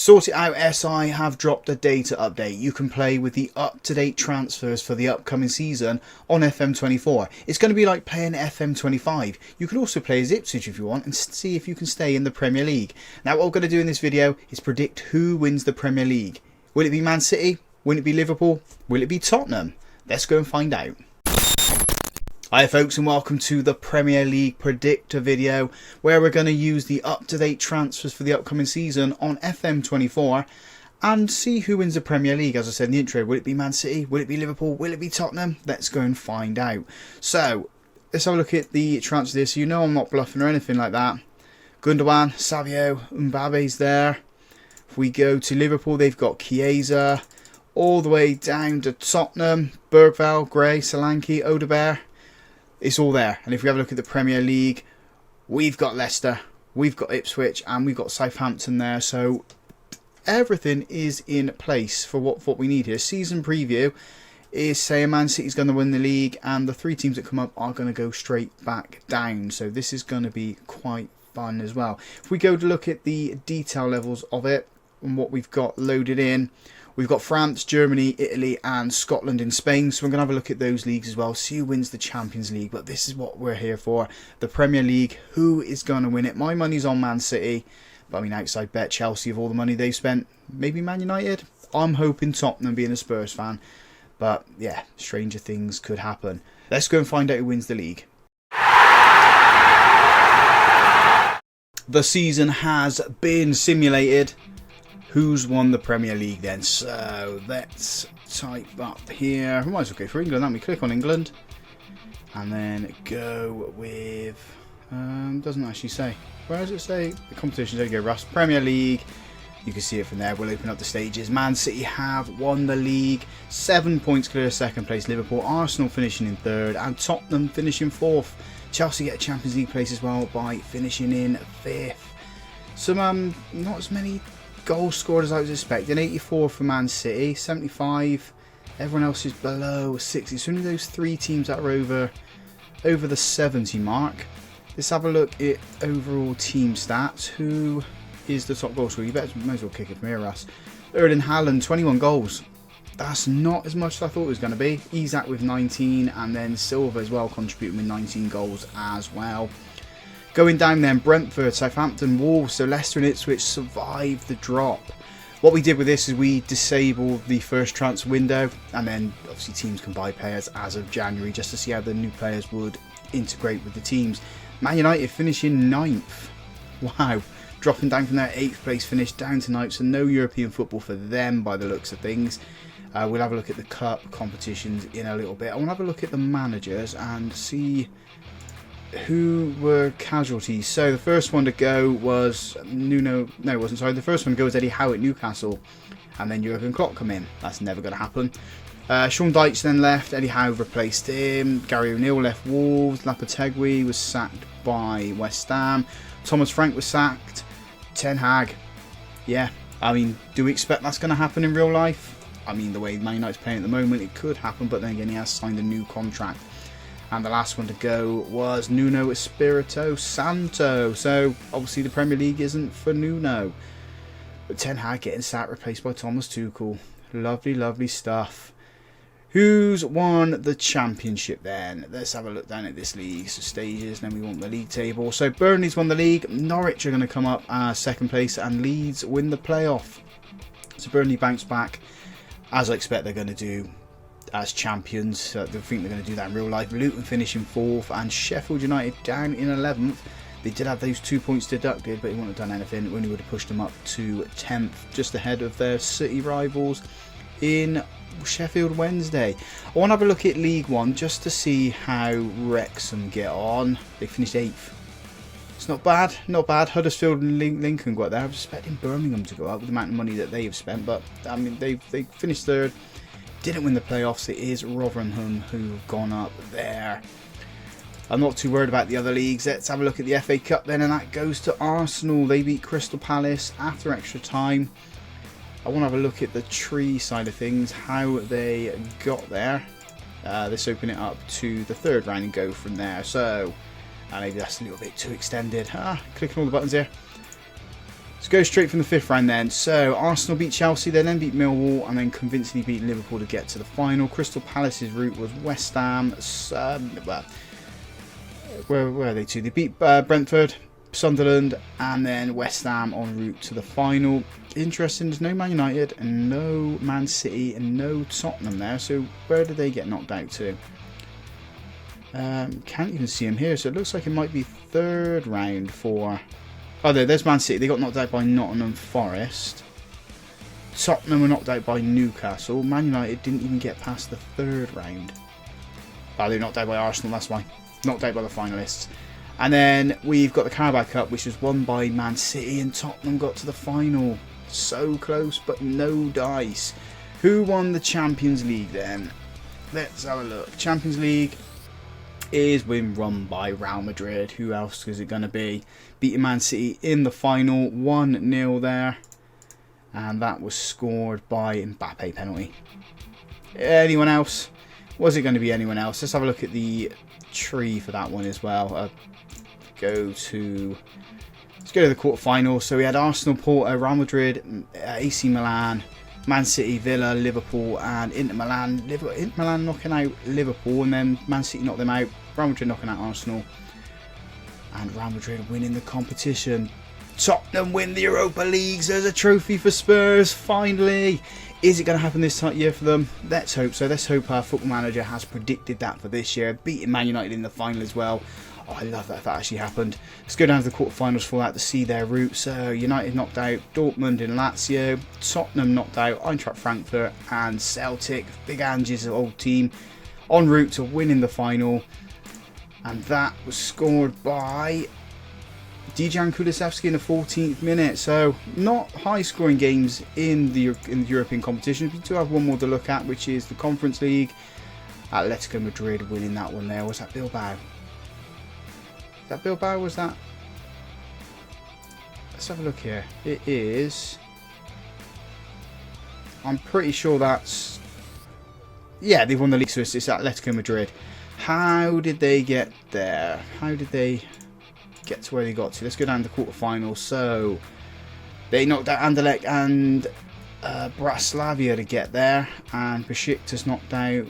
Sort it out, SI have dropped a data update. You can play with the up-to-date transfers for the upcoming season on FM24. It's going to be like playing FM25. You can also play as Ipswich if you want and see if you can stay in the Premier League. Now what we're going to do in this video is predict who wins the Premier League. Will it be Man City? Will it be Liverpool? Will it be Tottenham? Let's go and find out. Hi folks, and welcome to the Premier League Predictor video, where we're going to use the up-to-date transfers for the upcoming season on FM24 and see who wins the Premier League. As I said in the intro, will it be Man City? Will it be Liverpool? Will it be Tottenham? Let's go and find out. So let's have a look at the transfers here. So you know I'm not bluffing or anything like that. Gundogan, Savio, Mbappe's there. If we go to Liverpool, they've got Chiesa, all the way down to Tottenham, Bergvall, Gray, Solanke, Odegaard. It's all there. And if we have a look at the Premier League, we've got Leicester, we've got Ipswich, and we've got Southampton there. So everything is in place for what we need here. Season preview is saying Man City's going to win the league, and the three teams that come up are going to go straight back down. So this is going to be quite fun as well. If we go to look at the detail levels of it and what we've got loaded in, we've got France, Germany, Italy and Scotland in Spain. So we're going to have a look at those leagues as well. See who wins the Champions League. But this is what we're here for. The Premier League. Who is going to win it? My money's on Man City. But I mean, outside bet Chelsea of all the money they've spent. Maybe Man United. I'm hoping Tottenham, being a Spurs fan. But yeah, stranger things could happen. Let's go and find out who wins the league. The season has been simulated. Who's won the Premier League then? So let's type up here. We might as well go for England, then we click on England and then go with doesn't actually say. Where does it say? The competition. There you go, Russ. Premier League. You can see it from there. We'll open up the stages. Man City have won the league. 7 points clear of second place. Liverpool, Arsenal finishing in third, and Tottenham finishing fourth. Chelsea get a Champions League place as well by finishing in fifth. Some not as many goals scored as I was expecting. 84 for Man City, 75. Everyone else is below 60. So only those three teams that are over the 70 mark. Let's have a look at overall team stats. Who is the top goal scorer? You might as well kick it from here, Russ. Erling Haaland, 21 goals. That's not as much as I thought it was going to be. Isak with 19, and then Silva as well contributing with 19 goals as well. Going down then, Brentford, Southampton, Wolves, so Leicester and Ipswich survived the drop. What we did with this is we disabled the first transfer window, and then obviously teams can buy players as of January just to see how the new players would integrate with the teams. Man United finishing 9th. Wow. Dropping down from their 8th place finish down to 9th, so no European football for them by the looks of things. We'll have a look at the cup competitions in a little bit. I want to have a look at the managers and see who were casualties. So the first one to go was Nuno. No, it wasn't. Sorry, the first one to go was Eddie Howe at Newcastle, and then Jurgen Klopp come in. That's never going to happen. Sean Dyche then left. Eddie Howe replaced him. Gary O'Neill left Wolves. Lopetegui was sacked by West Ham. Thomas Frank was sacked. Ten Hag. Yeah, I mean, do we expect that's going to happen in real life? I mean, the way Man United's playing at the moment, it could happen, but then again, he has signed a new contract. And the last one to go was Nuno Espirito Santo. So, obviously, the Premier League isn't for Nuno. But Ten Hag getting sacked, replaced by Thomas Tuchel. Lovely, lovely stuff. Who's won the championship then? Let's have a look down at this league. So, stages, then we want the league table. So, Burnley's won the league. Norwich are going to come up as second place. And Leeds win the playoff. So, Burnley bounce back, as I expect they're going to do as champions. They think they're going to do that in real life. Luton finishing 4th and Sheffield United down in 11th. They did have those 2 points deducted, but he wouldn't have done anything. It only would have pushed them up to 10th, just ahead of their City rivals in Sheffield Wednesday. I want to have a look at League One just to see how Wrexham get on. They finished 8th. It's not bad, not bad. Huddersfield and Lincoln got there. I was expecting Birmingham to go up with the amount of money that they have spent, but I mean they finished 3rd. Didn't win the playoffs. It is Rotherham who've gone up there. I'm not too worried about the other leagues. Let's have a look at the FA Cup then, and that goes to Arsenal. They beat Crystal Palace after extra time. I want to have a look at the tree side of things, how they got there. Let's open it up to the 3rd round and go from there. So, maybe that's a little bit too extended. Clicking all the buttons here. Let's go straight from the 5th round then. So Arsenal beat Chelsea, they then beat Millwall, and then convincingly beat Liverpool to get to the final. Crystal Palace's route was West Ham. Where are they to? They beat Brentford, Sunderland, and then West Ham en route to the final. Interesting, there's no Man United and no Man City and no Tottenham there. So where did they get knocked out to? Can't even see them here. So it looks like it might be 3rd round for... Oh, there's Man City. They got knocked out by Nottingham Forest. Tottenham were knocked out by Newcastle. Man United didn't even get past the 3rd round. Oh, they were knocked out by Arsenal, that's why. Knocked out by the finalists. And then we've got the Carabao Cup, which was won by Man City, and Tottenham got to the final. So close, but no dice. Who won the Champions League then? Let's have a look. Champions League is being run by Real Madrid. Who else is it going to be? Beating Man City in the final, 1-0 there. And that was scored by Mbappe penalty. Anyone else? Was it going to be anyone else? Let's have a look at the tree for that one as well. Let's go to the quarterfinals. So we had Arsenal, Porto, Real Madrid, AC Milan, Man City, Villa, Liverpool, and Inter Milan. Inter Milan knocking out Liverpool, and then Man City knocked them out. Real Madrid knocking out Arsenal, and Real Madrid winning the competition. Tottenham win the Europa League. There's a trophy for Spurs, finally. Is it going to happen this year for them? Let's hope so. Let's hope our Football Manager has predicted that for this year. Beating Man United in the final as well. Oh, I love that if that actually happened. Let's go down to the quarterfinals for that to see their route. So United knocked out Dortmund and Lazio. Tottenham knocked out Eintracht Frankfurt and Celtic. Big Angie's old team en route to winning the final. And that was scored by Dejan Kulusevski in the 14th minute. So not high scoring games in the European competition. We do have one more to look at, which is the Conference League. Atletico Madrid winning that one there. Was that Bilbao? Is that Bilbao? Was that? Let's have a look here. It is. I'm pretty sure that's... Yeah, they've won the league, so it's Atletico Madrid. How did they get there? How did they get to where they got to? Let's go down to the quarterfinals. So they knocked out Anderlecht and Bratislava to get there, and Besiktas knocked out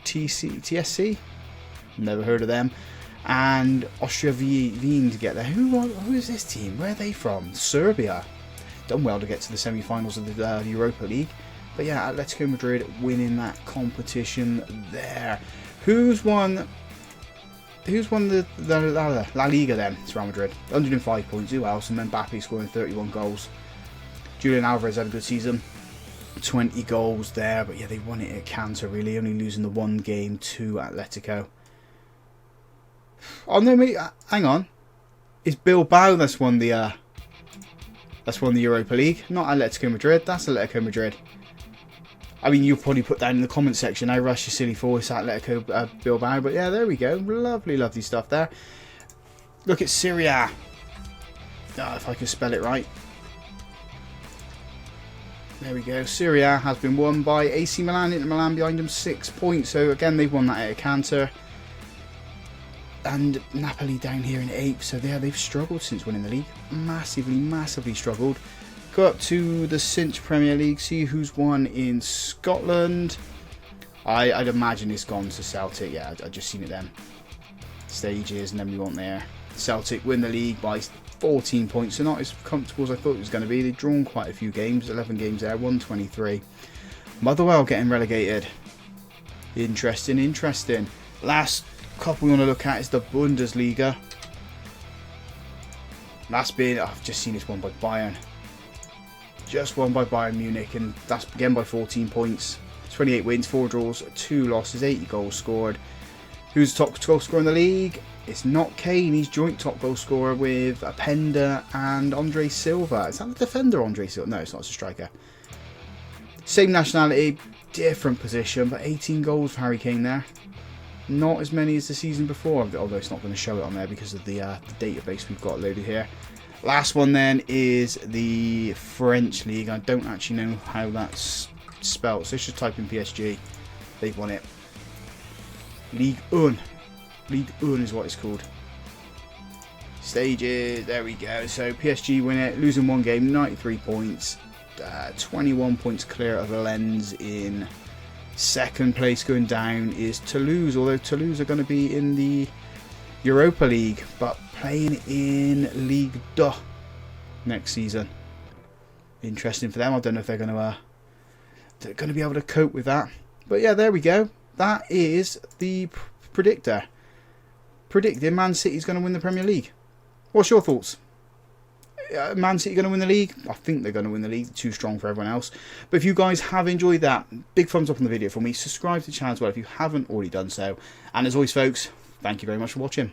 TSC. Never heard of them. And Austria Wien to get there. Who is this team? Where are they from? Serbia. Done well to get to the semi-finals of the Europa League. But yeah, Atletico Madrid winning that competition there. Who's won the La Liga then? It's Real Madrid. 105 points. Who else? And then Mbappe scoring 31 goals. Julian Alvarez had a good season. 20 goals there. But yeah, they won it at Cantor really. Only losing the one game to Atletico. Oh no, mate, hang on. It's Bilbao that's won the Europa League. Not Atletico Madrid. That's Atletico Madrid. I mean, you'll probably put that in the comment section. I rush you silly for it's Atletico Bilbao. But yeah, there we go. Lovely, lovely stuff there. Look at Syria. Oh, if I can spell it right. There we go. Syria has been won by AC Milan. Inter Milan behind them 6 points. So again, they've won that at a canter. And Napoli down here in 8th. So yeah, they've struggled since winning the league. Massively, massively struggled. Go up to the Cinch Premier League, see who's won in Scotland. I'd imagine it's gone to Celtic. Yeah, I just seen it then. Stages, and then we want there. Celtic win the league by 14 points, so not as comfortable as I thought it was going to be. They've drawn quite a few games, 11 games there, 123. Motherwell getting relegated. Interesting, interesting. Last couple we want to look at is the Bundesliga. That's been, I've just seen this one by Bayern. Just won by Bayern Munich, and that's again by 14 points. 28 wins, 4 draws, 2 losses, 80 goals scored. Who's the top goal scorer in the league? It's not Kane. He's joint top goal scorer with Openda and Andre Silva. Is that the defender, Andre Silva? No, it's not. It's a striker. Same nationality, different position, but 18 goals for Harry Kane there. Not as many as the season before, although it's not going to show it on there because of the database we've got loaded here. Last one then is the French League. I don't actually know how that's spelt, so let's just type in PSG. They've won it. Ligue 1. Ligue 1 is what it's called. Stages, there we go. So PSG win it, losing one game, 93 points, 21 points clear of the lens in second place. Going down is Toulouse, although Toulouse are going to be in the Europa League, but playing in Ligue 2 next season. Interesting for them. I don't know if they're going to be able to cope with that. But yeah, there we go. That is the predictor. Predicting Man City's going to win the Premier League. What's your thoughts? Man City going to win the league? I think they're going to win the league. They're too strong for everyone else. But if you guys have enjoyed that, big thumbs up on the video for me. Subscribe to the channel as well if you haven't already done so. And as always, folks, thank you very much for watching.